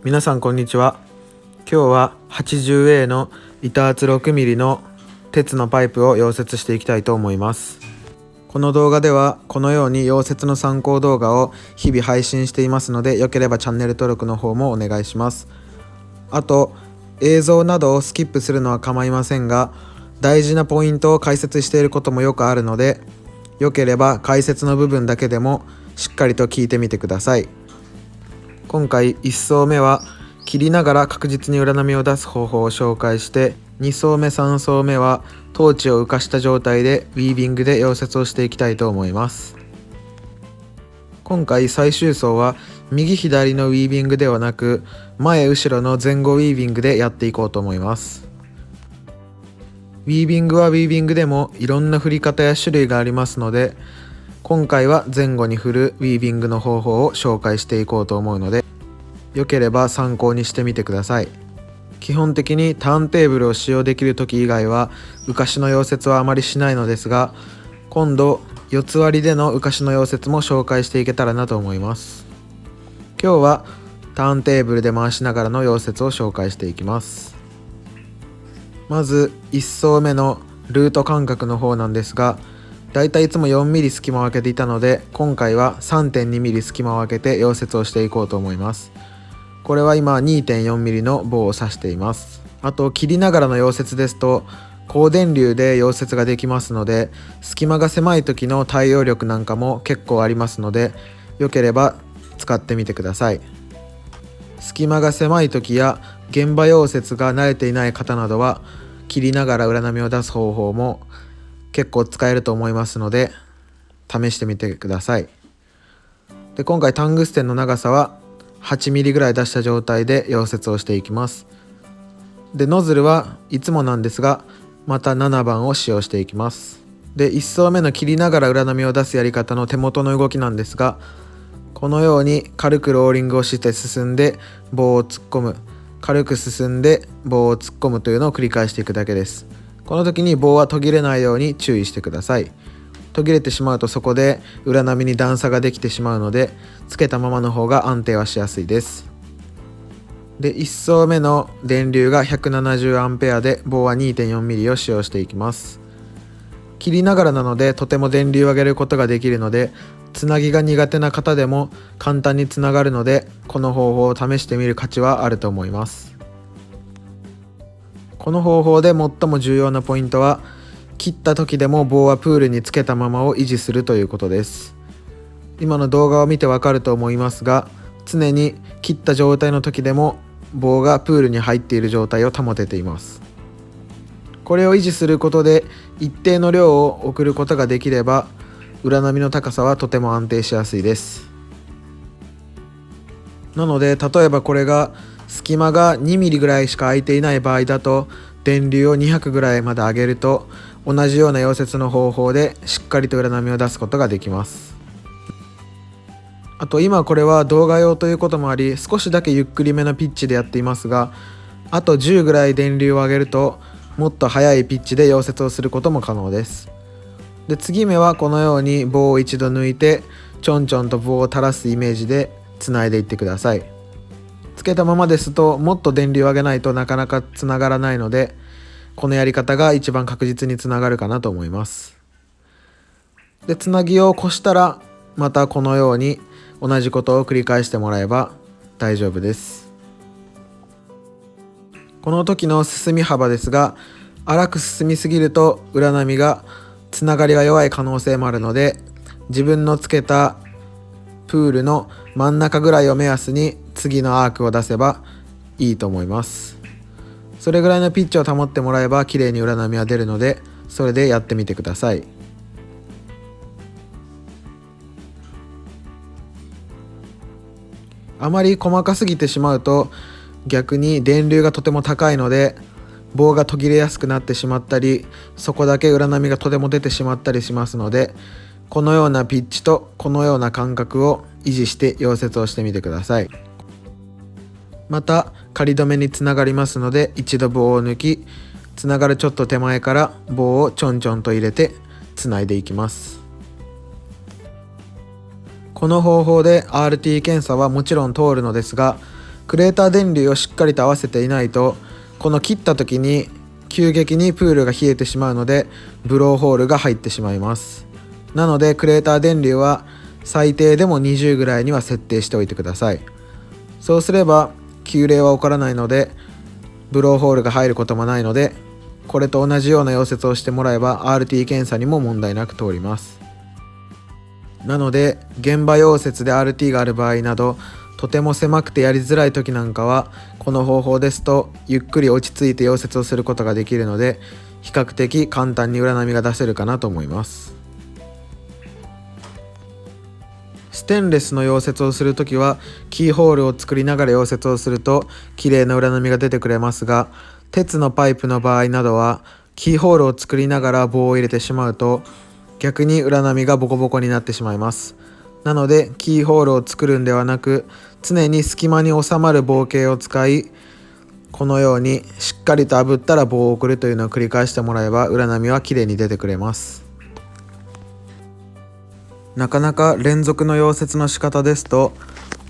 皆さんこんにちは。今日は 80A の板厚 6mm の鉄のパイプを溶接していきたいと思います。この動画ではこのように溶接の参考動画を日々配信していますので、よければチャンネル登録の方もお願いします。あと映像などをスキップするのは構いませんが、大事なポイントを解説していることもよくあるので、よければ解説の部分だけでもしっかりと聞いてみてください。今回1層目は切りながら確実に裏波を出す方法を紹介して、2層目3層目はトーチを浮かした状態でウィービングで溶接をしていきたいと思います。今回最終層は右左のウィービングではなく、前後ろの前後ウィービングでやっていこうと思います。ウィービングはウィービングでもいろんな振り方や種類がありますので、今回は前後に振るウィービングの方法を紹介していこうと思うので、よければ参考にしてみてください。基本的にターンテーブルを使用できる時以外は浮かしの溶接はあまりしないのですが、今度四つ割りでの浮かしの溶接も紹介していけたらなと思います。今日はターンテーブルで回しながらの溶接を紹介していきます。まず1層目のルート間隔の方なんですが、だいたいいつも 4mm 隙間を空けていたので、今回は 3.2mm 隙間を空けて溶接をしていこうと思います。これは今 2.4mm の棒を刺しています。あと切りながらの溶接ですと高電流で溶接ができますので、隙間が狭い時の対応力なんかも結構ありますので、よければ使ってみてください。隙間が狭い時や現場溶接が慣れていない方などは、切りながら裏波を出す方法も結構使えると思いますので、試してみてください。で、今回タングステンの長さは 8mm ぐらい出した状態で溶接をしていきます。で、ノズルはいつもなんですが、また7番を使用していきます。で、1層目の切りながら裏波を出すやり方の手元の動きなんですが、このように軽くローリングをして進んで棒を突っ込む、軽く進んで棒を突っ込むというのを繰り返していくだけです。この時に棒は途切れないように注意してください。途切れてしまうとそこで裏波に段差ができてしまうので、つけたままの方が安定はしやすいです。で、1層目の電流が 170A で棒は 2.4mm を使用していきます。切りながらなのでとても電流を上げることができるので、つなぎが苦手な方でも簡単につながるので、この方法を試してみる価値はあると思います。この方法で最も重要なポイントは、切った時でも棒はプールにつけたままを維持するということです。今の動画を見てわかると思いますが、常に切った状態の時でも棒がプールに入っている状態を保てています。これを維持することで一定の量を送ることができれば、裏波の高さはとても安定しやすいです。なので、例えばこれが隙間が 2mm ぐらいしか空いていない場合だと、電流を200ぐらいまで上げると、同じような溶接の方法でしっかりと裏波を出すことができます。あと今これは動画用ということもあり、少しだけゆっくりめのピッチでやっていますが、あと10ぐらい電流を上げるともっと速いピッチで溶接をすることも可能です。で、次目はこのように棒を一度抜いてちょんちょんと棒を垂らすイメージでつないでいってください。つけたままですともっと電流を上げないとなかなかつながらないので、このやり方が一番確実につながるかなと思います。で、つなぎを越したらまたこのように同じことを繰り返してもらえば大丈夫です。この時の進み幅ですが、荒く進みすぎると裏波がつながりが弱い可能性もあるので、自分のつけたプールの真ん中ぐらいを目安に次のアークを出せばいいと思います。それぐらいのピッチを保ってもらえば綺麗に裏波は出るので、それでやってみてください。あまり細かすぎてしまうと逆に電流がとても高いので、棒が途切れやすくなってしまったり、そこだけ裏波がとても出てしまったりしますので、このようなピッチとこのような間隔を維持して溶接をしてみてください。また仮止めにつながりますので、一度棒を抜き、つながるちょっと手前から棒をちょんちょんと入れてつないでいきます。この方法で RT 検査はもちろん通るのですが、クレーター電流をしっかりと合わせていないと、この切った時に急激にプールが冷えてしまうのでブローホールが入ってしまいます。なのでクレーター電流は最低でも20ぐらいには設定しておいてください。そうすれば急冷は起こらないのでブローホールが入ることもないので、これと同じような溶接をしてもらえば RT 検査にも問題なく通ります。なので現場溶接で RT がある場合など、とても狭くてやりづらい時なんかはこの方法ですとゆっくり落ち着いて溶接をすることができるので、比較的簡単に裏波が出せるかなと思います。ステンレスの溶接をするときはキーホールを作りながら溶接をすると綺麗な裏波が出てくれますが、鉄のパイプの場合などはキーホールを作りながら棒を入れてしまうと逆に裏波がボコボコになってしまいます。なのでキーホールを作るんではなく、常に隙間に収まる棒系を使い、このようにしっかりと炙ったら棒を送るというのを繰り返してもらえば裏波は綺麗に出てくれます。なかなか連続の溶接の仕方ですと、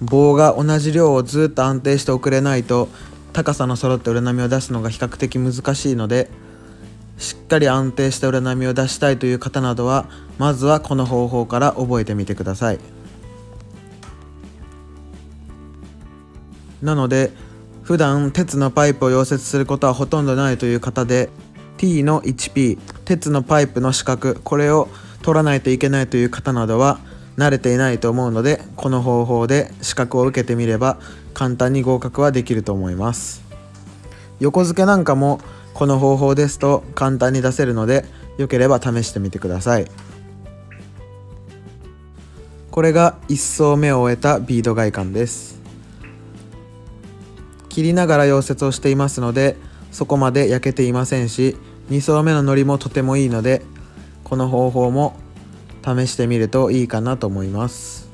棒が同じ量をずっと安定して送れないと高さの揃った裏波を出すのが比較的難しいので、しっかり安定した裏波を出したいという方などはまずはこの方法から覚えてみてください。なので普段鉄のパイプを溶接することはほとんどないという方で、 T の 1P 鉄のパイプの四角、これを取らないといけないという方などは慣れていないと思うので、この方法で資格を受けてみれば簡単に合格はできると思います。横付けなんかもこの方法ですと簡単に出せるので、よければ試してみてください。これが1層目を終えたビード外観です。切りながら溶接をしていますのでそこまで焼けていませんし、2層目の糊もとてもいいので、この方法も試してみるといいかなと思います。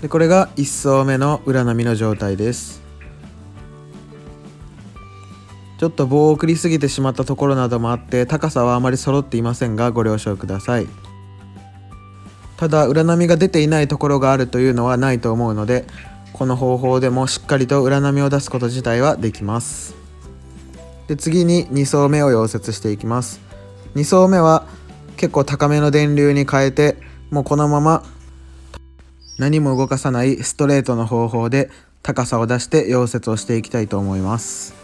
でこれが1層目の裏波の状態です。ちょっと棒を送りすぎてしまったところなどもあって高さはあまり揃っていませんがご了承ください。ただ裏波が出ていないところがあるというのはないと思うので、この方法でもしっかりと裏波を出すこと自体はできます。で次に2層目を溶接していきます。2層目は結構高めの電流に変えて、もうこのまま何も動かさないストレートの方法で高さを出して溶接をしていきたいと思います。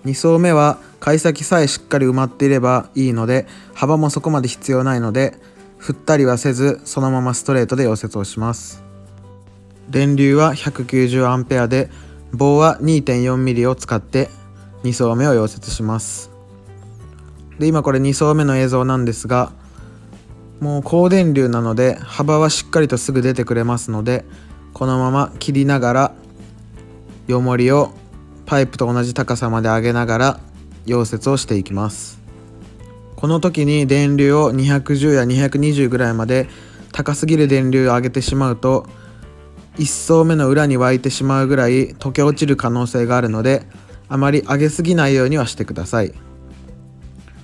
2層目は貝先さえしっかり埋まっていればいいので、幅もそこまで必要ないので振ったりはせずそのままストレートで溶接をします。電流は 190A で棒は 2.4mm を使って2層目を溶接します。で今これ2層目の映像なんですが、もう高電流なので幅はしっかりとすぐ出てくれますので、このまま切りながらヨりをパイプと同じ高さまで上げながら溶接をしていきます。この時に電流を210や220ぐらいまで、高すぎる電流を上げてしまうと1層目の裏に湧いてしまうぐらい溶け落ちる可能性があるので、あまり上げすぎないようにはしてください。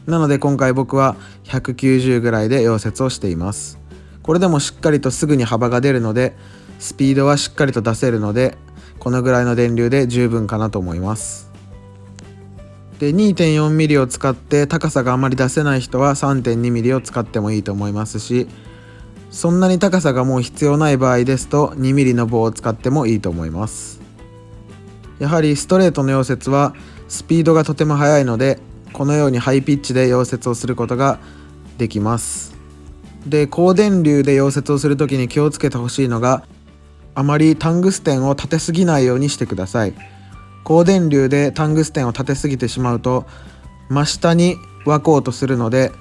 なので今回僕は190ぐらいで溶接をしています。これでもしっかりとすぐに幅が出るので、スピードはしっかりと出せるので、このぐらいの電流で十分かなと思います。で 2.4mm を使って高さがあまり出せない人は 3.2mm を使ってもいいと思いますし、そんなに高さがもう必要ない場合ですと 2mm の棒を使ってもいいと思います。やはりストレートの溶接はスピードがとても速いので、このようにハイピッチで溶接をすることができます。で高電流で溶接をするときに気をつけてほしいのが、あまりタングステンを立てすぎないようにしてください。高電流でタングステンを立てすぎてしまうと真下に湧こうとするので、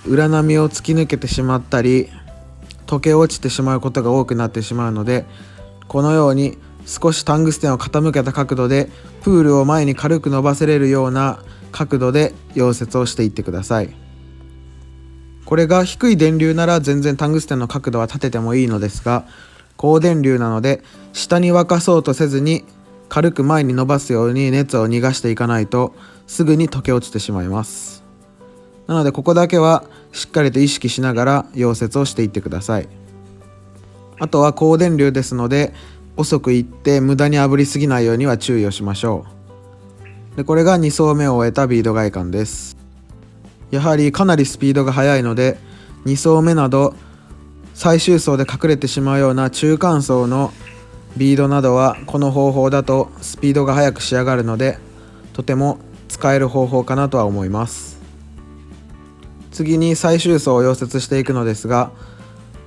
裏波を突き抜けてしまったり溶け落ちてしまうことが多くなってしまうので、このように少しタングステンを傾けた角度でプールを前に軽く伸ばせれるような角度で溶接をしていってください。これが低い電流なら全然タングステンの角度は立ててもいいのですが、高電流なので下に沸かそうとせずに軽く前に伸ばすように熱を逃がしていかないとすぐに溶け落ちてしまいます。なのでここだけはしっかりと意識しながら溶接をしていってください。あとは高電流ですので、遅くいって無駄に炙りすぎないようには注意をしましょう。でこれが2層目を終えたビード外観です。やはりかなりスピードが速いので、2層目など最終層で隠れてしまうような中間層のビードなどはこの方法だとスピードが速く仕上がるので、とても使える方法かなとは思います。次に最終層を溶接していくのですが、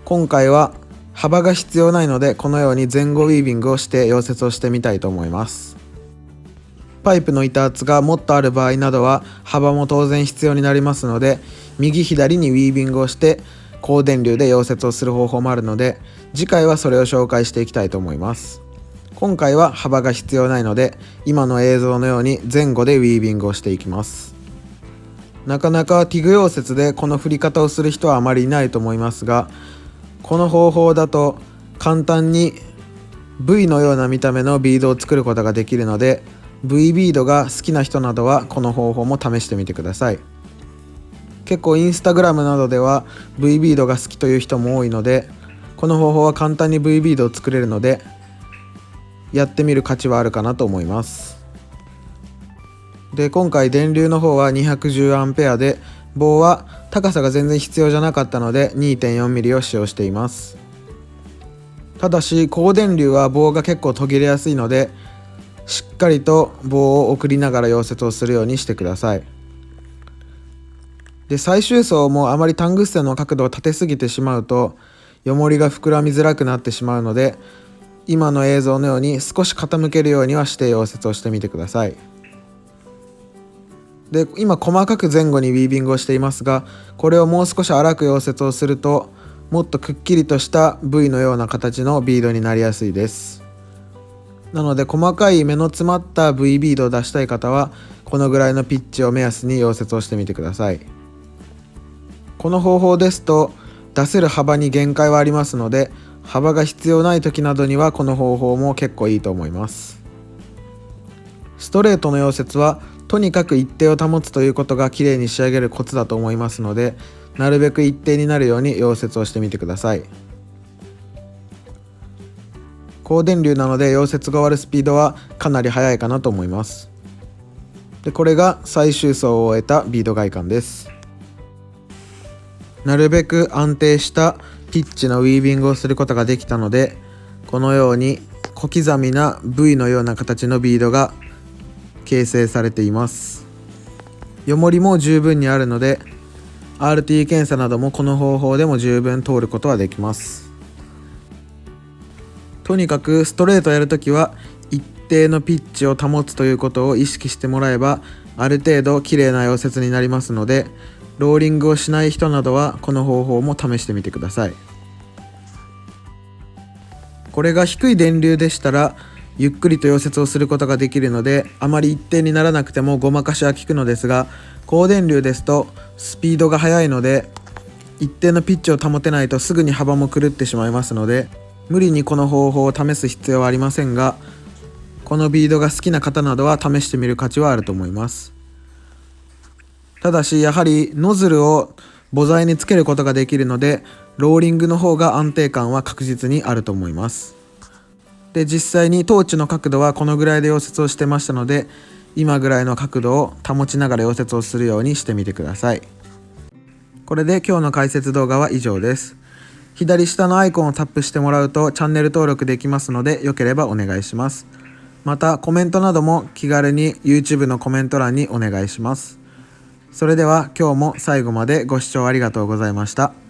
今回は幅が必要ないので、このように前後ウィービングをして溶接をしてみたいと思います。パイプの板厚がもっとある場合などは幅も当然必要になりますので、右左にウィービングをして高電流で溶接をする方法もあるので、次回はそれを紹介していきたいと思います。今回は幅が必要ないので、今の映像のように前後でウィービングをしていきます。なかなかティグ溶接でこの振り方をする人はあまりいないと思いますが、この方法だと簡単に V のような見た目のビードを作ることができるので、 V ビードが好きな人などはこの方法も試してみてください。結構インスタグラムなどでは V ビードが好きという人も多いので、この方法は簡単に V ビードを作れるのでやってみる価値はあるかなと思います。で今回電流の方は 210A で、棒は高さが全然必要じゃなかったので 2.4mm を使用しています。ただし高電流は棒が結構途切れやすいので、しっかりと棒を送りながら溶接をするようにしてください。で最終層もあまりタングステンの角度を立てすぎてしまうと汚りが膨らみづらくなってしまうので、今の映像のように少し傾けるようにはして溶接をしてみてください。で今細かく前後にウィービングをしていますが、これをもう少し粗く溶接をするともっとくっきりとした V のような形のビードになりやすいです。なので細かい目の詰まった V ビードを出したい方はこのぐらいのピッチを目安に溶接をしてみてください。この方法ですと出せる幅に限界はありますので、幅が必要ない時などにはこの方法も結構いいと思います。ストレートの溶接はとにかく一定を保つということがきれいに仕上げるコツだと思いますので、なるべく一定になるように溶接をしてみてください。高電流なので溶接が終わるスピードはかなり速いかなと思います。でこれが最終層を終えたビード外観です。なるべく安定したピッチのウィービングをすることができたので、このように小刻みな V のような形のビードが形成されています。汚りも十分にあるので RT 検査などもこの方法でも十分通ることはできます。とにかくストレートやるときは一定のピッチを保つということを意識してもらえば、ある程度綺麗な溶接になりますので、ローリングをしない人などはこの方法も試してみてください。これが低い電流でしたらゆっくりと溶接をすることができるので、あまり一定にならなくてもごまかしは効くのですが、高電流ですとスピードが速いので一定のピッチを保てないとすぐに幅も狂ってしまいますので、無理にこの方法を試す必要はありませんが、このビードが好きな方などは試してみる価値はあると思います。ただしやはりノズルを母材につけることができるので、ローリングの方が安定感は確実にあると思います。で実際にトーチの角度はこのぐらいで溶接をしてましたので、今ぐらいの角度を保ちながら溶接をするようにしてみてください。これで今日の解説動画は以上です。左下のアイコンをタップしてもらうとチャンネル登録できますので、よければお願いします。またコメントなども気軽に YouTube のコメント欄にお願いします。それでは今日も最後までご視聴ありがとうございました。